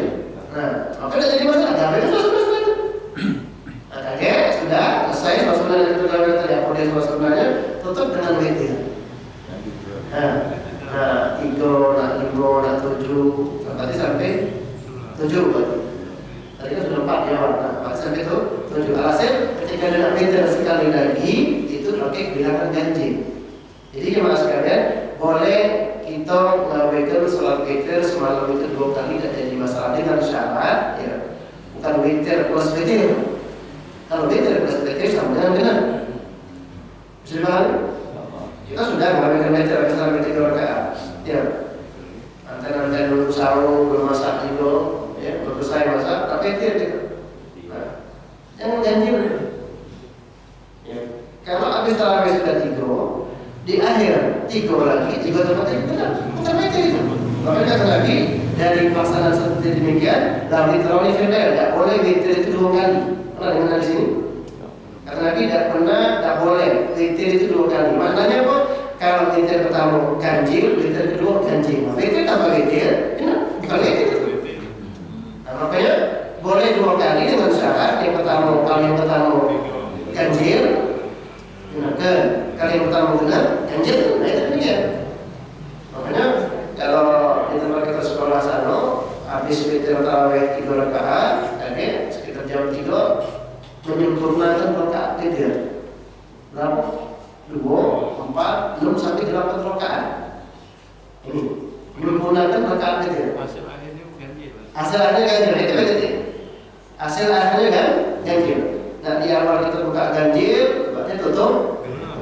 Nah, maka tidak jadi masalah. Gawe itu sudah itu. Nah, sudah selesai sunnah itu gawe tadi apa dia sunnahnya tutup dengan witir. Nah, 3, nak 5, nak 7, sampai 7 kan? Tadi kan sudah 4 ya, nah sampai itu 7. Alhasil ketika dengan witir sekali lagi itu pakai bilangan ganjil. Jadi jemaah sekalian, boleh kita mengawalkan sholat witir semalam itu 2 kali tidak jadi masalah dengan syarat ya, bukan witir plus witir. Kalau witir plus witir sama dengan benar. Sudah kita sudah mengawalkan witir sampai 3 rakaat. Ya, antara dulu sahur belum masak juga, ya belum selesai masak, tapi witir gitu. Nah, jangan ganjil. Ya, kalau habis tarawih sudah 3. Di akhir 3 lagi, 3 tempat itu benar, bukan witir itu. Makanya kata lagi dari pelaksanaan seperti demikian, dalam tarawih firda tidak boleh witir itu 2 kali. Pernah dengar di sini? Kata lagi tidak boleh witir itu 2 kali. Maknanya apa? Kalau witir pertama ganjil, witir kedua ganjil. Witir tambah witir, bukan witir itu. Nah, makanya boleh 2 kali dengan syarat yang pertama ganjil. Kali yang pertama benar, ganjil, nah itu demikian. Makanya kalau di tempat kita sekolah sana, habis witir tarawih 3 rakaat, sekitar jam 3 menyempurnakan rakaat witir. Berapa? 2, 4, 6 sampai 8 rakaat. Ini menyempurnakan rakaat witir. Hasil akhirnya ganjil. Itu ganjil. Hasil akhirnya kan ganjil. Nah di awal kita buka ganjil, berarti tutup.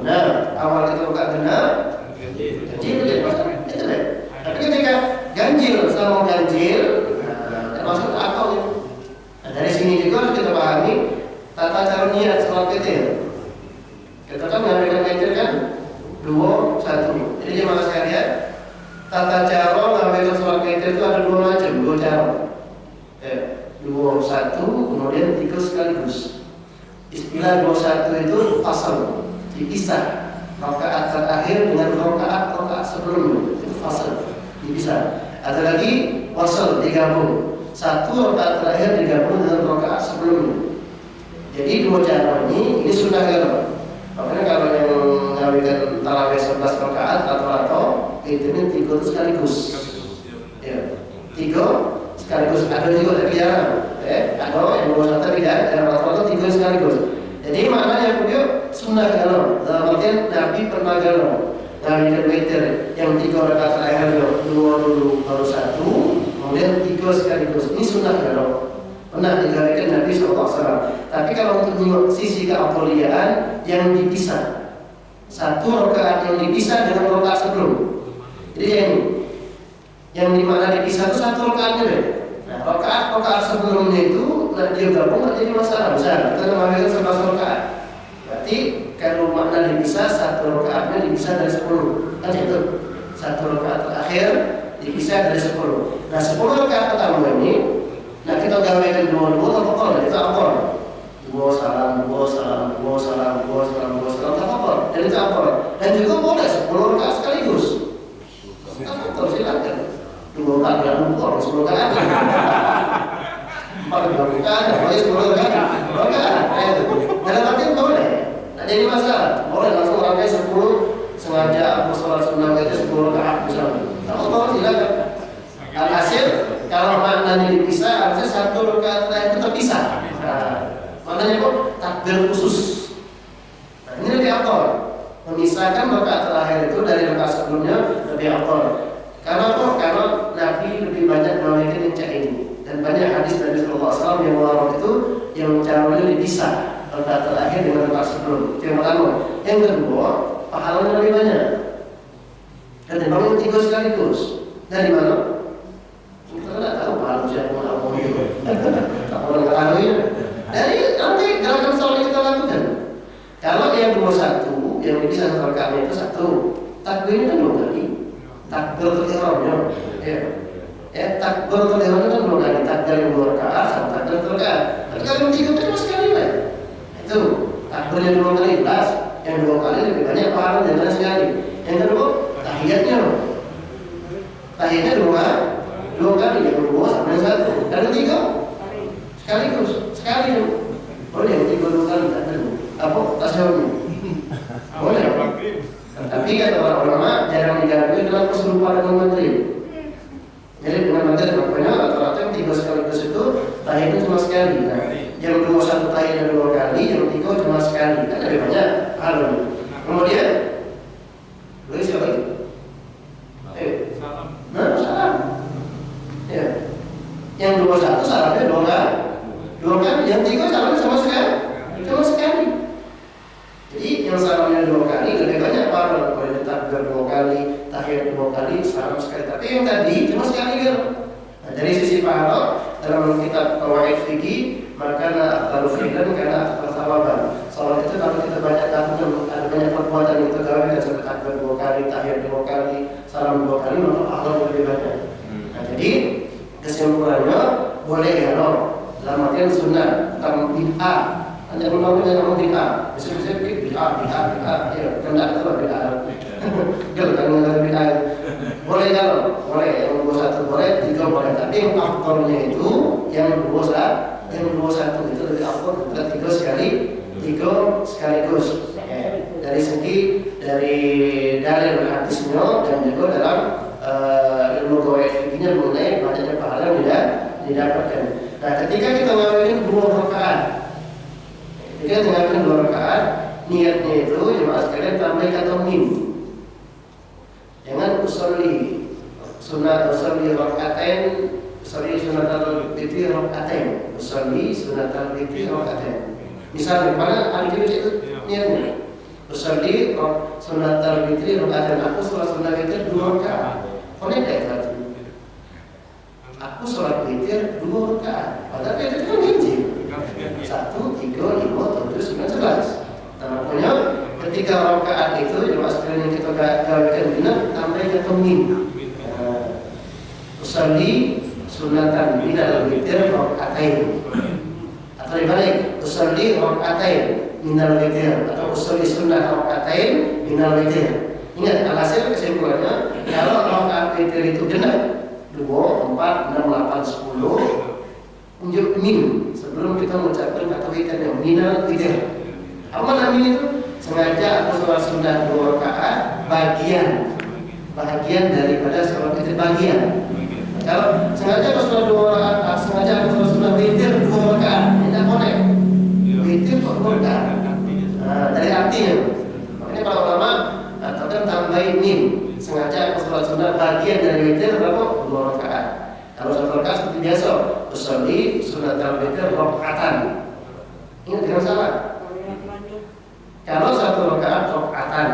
Nah, awal kita buka genap, ganjil jadi masalah. Itu deh. Tapi ketika ganjil sama ganjil, termasuk akal ya. Nah, dari sini juga harus kita pahami tata cara niat sholat witir. Kita kan mengambilkan witir kan 2, 1. Jadi jemaah sekalian, tata cara mengambilkan sholat witir itu ada 2 macam, 2 cara. 2, 1, kemudian 3 sekaligus. Istilah 2, 1 itu fasal, dipisah rakaat terakhir dengan rakaat sebelumnya, itu fasal, dipisah. Ada lagi wasal, digabung, 1 rakaat terakhir digabung dengan rakaat sebelumnya. Jadi 2 cara ini sunnah kalau. Makanya kalau yang mengawalkan tarawih 11 rakaat atau witirnya 3 itu sekaligus. Ya, 3 sekaligus. Ada juga tapi jarang. Ada yang 2 tapi tidak, dan rata-rata 3 sekaligus. Jadi maknanya beliau sunnah galau. Dalam artian Nabi pernah galau. Nabi dan witir yang 3 rakaat terakhir 2 dulu baru 1, kemudian 3 sekaligus. Ini sunnah galau. Pernah digawekan Nabi SAW. Tapi kalau untuk sisi keauliaan yang dipisah, Satu rakaat yang dipisah dengan rakaat sebelum. Jadi yang dimana dipisah itu satu rakaatnya deh. Nah, rakaat sebelumnya itu dia gabung nggak jadi masalah. Misalnya kita mengambil 11 rakaat. Berarti kalau makna dipisah satu rakaatnya dipisah dari 10. Kan itu satu rakaat terakhir dipisah dari 10. Nah 10 rakaat pertama ini, nah kita gawekan dua tafakkur, itu akor. Dua salam, tafakkur, dan itu akor. Dan juga boleh 10 rakaat sekaligus. Tafakkur silakan. 2 rakaat yang akor, 10 rakaat. 4 rakaat, boleh 10 rakaat. Dalam arti boleh. Nah jadi masalah, boleh langsung rangkai 10 sengaja aku sholat sunnah itu 10 rakaat misalnya. Kalau silakan. Alhasil kalau maknanya dipisah, harusnya satu rakaat itu terpisah. Nah, maknanya kok takbir khusus. Nah, ini lebih akor. Memisahkan rakaat terakhir itu dari rakaat sebelumnya lebih akor. Karena kok? Karena Nabi lebih banyak memiliki rincian ini. Dan banyak hadis Nabi SAW yang melarang itu yang caranya dipisah rakaat terakhir dengan rakaat sebelum. Itu yang pertama. Yang kedua, pahalanya lebih banyak. Dan dibangun 3 sekaligus. Dari mana? Kita tidak tahu pahala siapa mau itu. Tak boleh ketahui. Dari nanti gerakan sholat yang kita lakukan. Kalau yang 21 yang dipisah rakaatnya itu 1, takbirnya kan 2 kali. Takbiratul ihramnya, takbiratul ihramnya kan 2 kali. Takbir yang 2 rakaat sama takbiratul rakaat. Tapi kalau yang 3 kan cuma sekali lah. Itu takbirnya 2 kali plus, yang 2 kali lebih banyak pahala daripada sekali. Yang kedua, tahiyatnya. Tahiyatnya 2 kali, yang 2 sama yang 1. Dan yang 3 sekaligus, sekali. Boleh yang 3 2 kali tak perlu. Apa tasyahudnya? Boleh. Tapi kata para ulama jarang digabungkan dengan kesurupan dengan maghrib. Jadi dengan maghrib makanya rata-rata yang 3 sekaligus itu tahiyatnya cuma sekali. Nah, yang 2 1 tahiyatnya 2 kali, yang 3 cuma sekali. Kan lebih banyak pahalanya. Kemudian boleh siapa lagi? Salam. Ya. Yang 21 salamnya 2 kali, yang 3 salamnya sama sekali. Cuma sekali. Jadi yang salamnya 2 kali lebih banyak pahala. Boleh takbir 2 kali, tahiyat 2 kali, salam sekali. Tapi yang tadi cuma sekali kan. Nah, dari sisi pahala dalam kitab Qawaid Fiqih, maka afdalu fi'lan karena afdal thawaban. Salat itu kalau kita banyak lakukan, ada banyak perbuatan yang kita gawe dan seperti takbir 2 kali, tahiyat 2 kali, salam 2 kali, maka pahala lebih banyak. Nah, jadi kesimpulannya boleh ya no. Dalam artian sunnah, bukan bid'ah. Hanya membangun dengan bid'ah. Bisa bid'ah, ya, kendak itu bid'ah. Kalau dengan bid'ah, boleh kalau boleh yang 21 boleh, 3 boleh. Tapi yang afdalnya itu yang 21 itu lebih afdal daripada 3 sekaligus. Dari segi dari dalil hadisnya dan juga dalam ilmu qawaid fikihnya mengenai banyaknya pahala yang tidak didapatkan. Nah, ketika kita ngawinin 2 rakaat, niatnya itu jemaah sekalian tambah kata min. Jangan usolli rakaatain, sunatul fitri rakaatain. Usolli sunatul fitri rakaatain. Misalnya pada hari itu niatnya usolli sunatul fitri rakaatain. Aku sholat sunat witir 2 rakaat. Boleh tak itu? Aku sholat witir 2 rakaat. Padahal itu kan hiji. 1, 3, 5, 7, 9, 11. Nah, makanya ketika rakaat itu jemaah sekalian yang kita gawekan genap tambah kata min. Usolli sunatan minal witir rakaatain. Atau dibalik, usolli rakaatain minal witir atau usolli sunnah rakaatain minal witir. Ingat alhasil kesimpulannya kalau rakaat witir itu genap 2, 4, 6, 8, 10 unjuk min sebelum kita mengucapkan kata witir yang minal witir. Apa namanya itu? Sengaja aku sholat sunnah 2 rakaat bagian daripada sholat witir bagian. Kalau sengaja aku sholat 2 rakaat, sengaja aku sholat sunnah witir 2 rakaat, tidak boleh. Witir kok 2 rakaat. Nah, dari artinya. Makanya para ulama katakan tambahin min. Sengaja aku sholat sunnah bagian dari witir berapa? 2 rakaat. Kalau 1 rakaat seperti biasa, usolli sunatal witir rakaatan. Ingat jangan salah. Kalau 1 rakaat rakaatan,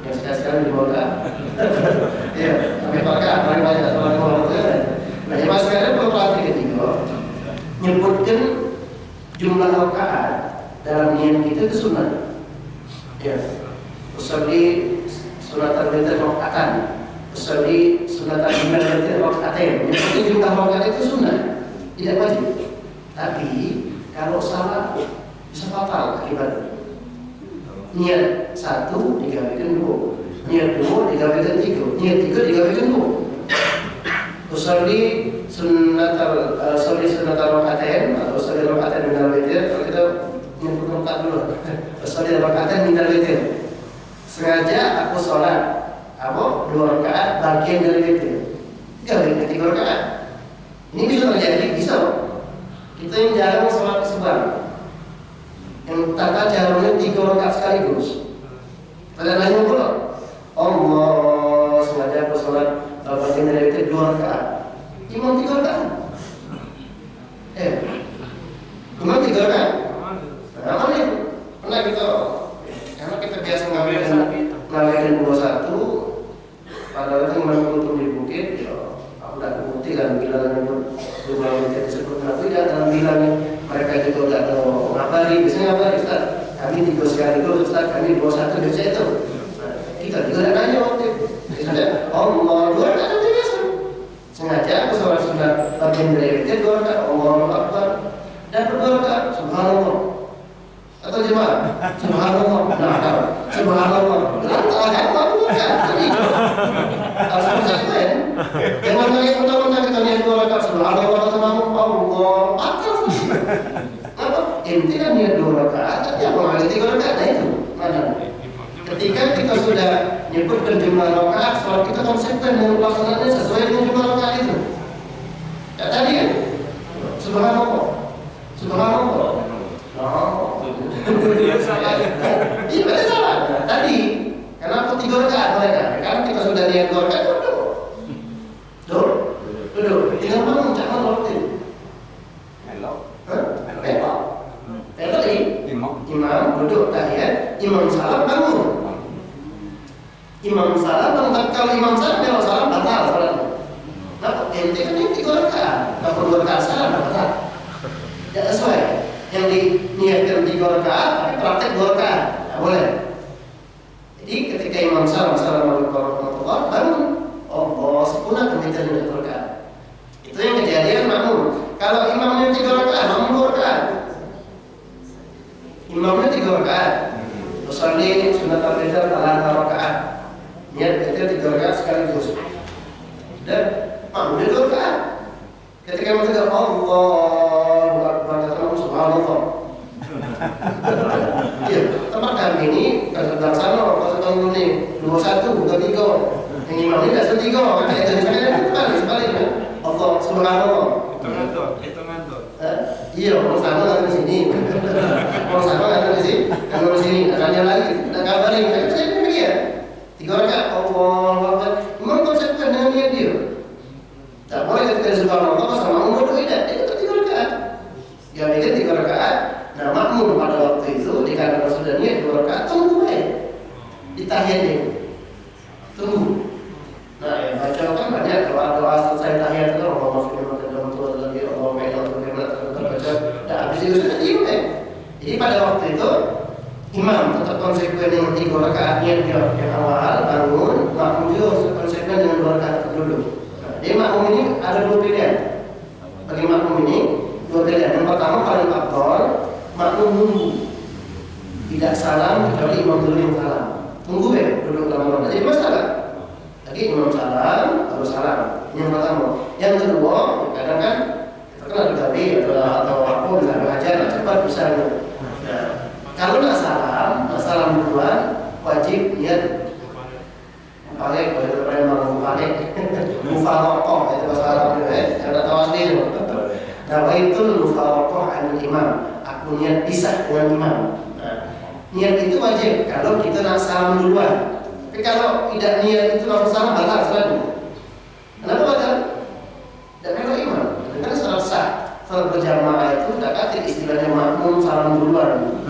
yang sekali-sekali di Mekah. Iya, sampai Mekah paling banyak orang Mekah. Nah, yang sekarang perhatian ketiga, nyebutkan jumlah rakaat dalam niat kita itu sunnah. Ya, usolli sunatan witir rakaatan, usolli sunatan witir rakaatain. Nyebutkan jumlah rakaat itu sunnah, tidak wajib. Tapi kalau salah bisa fatal akibatnya. Niat 1 digawekan 2, niat 2 digawekan 3, niat 3 digawekan 2. Usolli sunnatal rakaatain atau usolli rakaatain minal witir. Kalau kita nyebut rakaat dulu, usolli rakaatain minal witir. Sengaja aku sholat 2 rakaat bagian dari witir, gawekan 3 rakaat. Ini bisa terjadi, bisa. Kita yang jarang sholat kesebar, yang tata caranya 3 rakaat sekaligus. Pada nanya pula, Allah sengaja aku sholat bagian dari witir 2 rakaat, imam 3 rakaat. Imam 3 rakaat. Nah, apa nih? Pernah kita, karena kita biasa ngawalin 21, padahal itu imam kultum di bukit, ya aku udah bukti kan bilangan itu jumlah witir disebut nabi dan dalam bilangnya mereka juga udah tahu ngabari, biasanya ngabari Ustaz, kami 3 sekali itu Ustaz, kami 21 biasa itu. Nah, kita juga ada nanya waktu itu, misalnya Allah 2 rakaat biasa. Sengaja aku sholat sunat bagian dari witir 2 rakaat, Allahu Akbar, dan 2 rakaat, subhanallah. Atau jemaah, subhanallah, nah, subhanallah, lantaran aku bukan, jadi harus konsekuen. Jangan lagi mentang-mentang kita niat 2 rakaat, subhanallah sama Allah, akal sih. Apa? Inti kan niat 2 rakaat, tapi apa lagi 3 rakaat, nah itu mana? Ketika kita sudah nyebutkan jumlah rakaat, sholat kita konsekuen dengan pelaksanaannya sesuai dengan jumlah rakaat itu. Ya tadi kan, subhanallah, subhanallah. Oh, iya salah. Iya betul salah. Tadi kenapa 3 rakaat mereka? Karena kita sudah niat 2 rakaat, duduk. Tinggal bangun, jangan waktu. Elok. Elok imam duduk tahiyat, imam salam bangun. Imam salam bangun. Kalau imam salam, kalau salam batal salatnya. Nah, ente kan ini 3 rakaat, kalau 2 rakaat salam batal. Tidak sesuai. Yang diniatkan 3 rakaat, tapi praktek 2 rakaat, tidak boleh. Jadi ketika imam salam, assalamualaikum warahmatullahi wabarakatuh, bangun. Allah sempurna kemitian 2 rakaat. Itu yang kejadian makmum. Kalau imamnya 3 rakaat, makmum 2 rakaat. Imamnya 3 rakaat. Usolli sunnatal witir 3 rakaat. Niat witir 3 rakaat sekaligus. Dan makmumnya 2 rakaat. Ketika mengatakan Allahu Akbar, kata subhanallah. Iya, tempat kami ini kalau sedang sana, kalau sedang ini 21 bukan 3. Yang imam ini tidak 3, kan itu di sana itu sebaliknya. Allah subhanallah. Itu ngantor. Iya, orang sana ada di sini. Orang sana ada di sini, kalau di sini akannya lagi, tidak kabarin. Itu saya demikian. 3 rakaat Allahu Akbar. Imam konsekuensi dengan niat dia. Tak boleh ketika subhanallah sama makmum berbeda. Itu 3 rakaat. Dia mikir 3 rakaat. Nah, makmum pada waktu itu dikarenakan sudah niat 2 rakaat, tunggu baik. Di tahiyatnya. Tunggu. Nah, yang baca kan banyak doa selesai tahiyat itu Allahumma sholli wa sallim ala nabi Allahumma inna terbaca. Dah habis itu sudah diam. Jadi pada waktu itu imam tetap konsekuen dengan 3 rakaat niatnya yang awal bangun, makmum juga konsekuen dengan 2 rakaat duduk. Jadi makmum ini ada 2 pilihan. Bagi makmum ini 2 pilihan. Yang pertama paling afdal, makmum nunggu, tidak salam kecuali imam dulu yang salam. Tunggu duduk lama-lama. Jadi masalah. Lagi imam salam, baru salam. Ini yang pertama. Yang kedua, kadang kan kita kan ada gabi atau apa, misalnya belajar, cepat misalnya. Nah, kalau nak salam duluan, wajib niat balik, balik, mufaraqah itu bahasa Arabnya, ada tawasil. Nah, itu mufaraqah anil imam. Aku niat pisah dengan imam. Nah, niat itu wajib kalau kita nak salam duluan. Tapi kalau tidak niat itu langsung salam, batal salatnya. Kenapa batal? Dan kalau imam, kan salat sah. Salat berjamaah itu tidak kata istilahnya makmum salam duluan.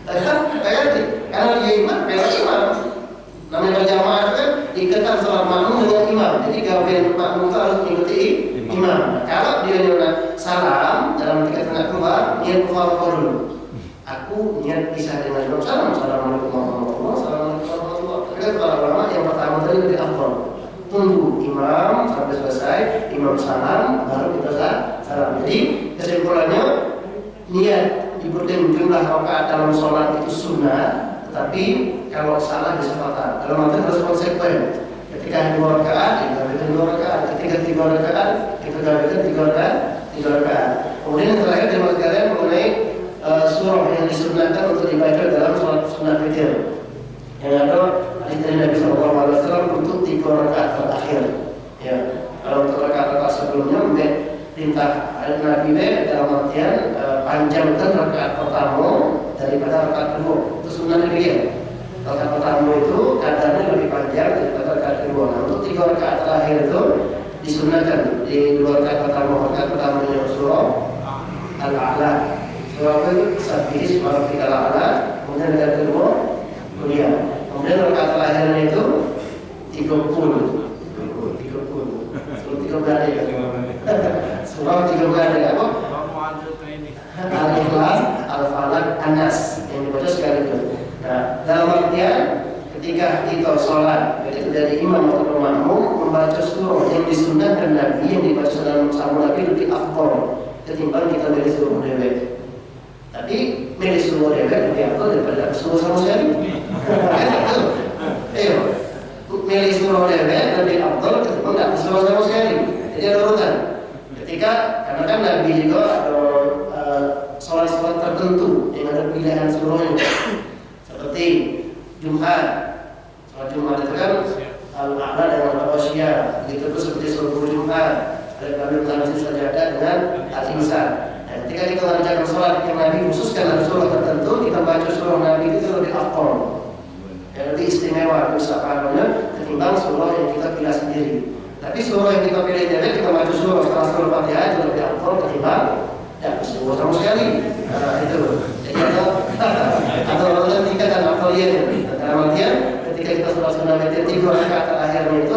Karena dia imam, kalau imam berjamaah itu kan ikatan sholat makmum dengan imam. Jadi gabung makmum itu harus mengikuti imam. Kalau dia nyuruh salam dalam ketika tengah keluar, niat keluar dulu. Aku niat pisah dengan imam salam, assalamualaikum warahmatullahi wabarakatuh, assalamualaikum warahmatullahi wabarakatuh. Tapi kan para ulama yang pertama tadi lebih afdal. Tunggu imam sampai selesai, imam salam, baru kita salam. Jadi kesimpulannya niat diperlukan jumlah rakaat dalam sholat itu sunnah, tetapi kalau salah bisa fatal. Dalam arti harus konsekuen. Ketika 2 rakaat, kita gabungkan 2 rakaat. Ketika 3 rakaat, kita gabungkan 3 rakaat. Kemudian yang terakhir terima kalian mengenai surah yang disunnahkan untuk dibaca dalam sholat sunnah witir. Yang ada hadis dari Nabi SAW untuk 3 rakaat terakhir. Ya, kalau untuk rakaat sebelumnya mungkin perintah Nabi dalam artian panjangkan rakaat pertama daripada rakaat kedua. Itu sunnah demikian. Rakaat pertama itu kadarnya lebih panjang daripada rakaat kedua. Nah, untuk 3 rakaat terakhir itu disunnahkan di 2 rakaat pertama. Rakaat pertamanya surah Al-A'la. Surah itu Sabbih isma rabbikal a'la. Kemudian rakaat kedua kuliah. Kemudian rakaat terakhirnya itu 30. 30 ya. Surah 30 ya apa? Al-Ikhlas, Al-Falaq, An-Nas yang dibaca sekaligus. Nah, dalam artian ketika kita sholat, jadi dari imam atau makmum membaca surah yang disunnahkan Nabi, yang dibaca dalam sabda Nabi lebih afdal ketimbang kita milih surah dewek. Tapi milih surah dewek lebih afdal daripada surah sama sekali. Ayo, milih surah dewek lebih afdal ketimbang tidak surah sama sekali. Jadi ada urutan. Ketika karena kan Nabi juga ada sholat-sholat tertentu yang ada pilihan surahnya. Seperti Jumat. Sholat Jumat itu kan Al-A'la dengan Al-Ghasyiyah. Begitu pun seperti sholat Jumat. Ada kami mengambil sajadah dengan Al-Insan. Dan ketika kita mengerjakan sholat yang Nabi khususkan ada surah tertentu, kita baca surah Nabi itu lebih afdal, yang lebih istimewa bisa pahamnya ketimbang surah yang kita pilih sendiri. Tapi surah yang kita pilih dari kita baca surah setelah surah Fatihah itu lebih afdal ketimbang ya surah sama sekali. Itu. Jadi ada tingkatan afdaliyahnya. Dalam artian ketika kita sholat sunnah witir 3 rakaat terakhirnya itu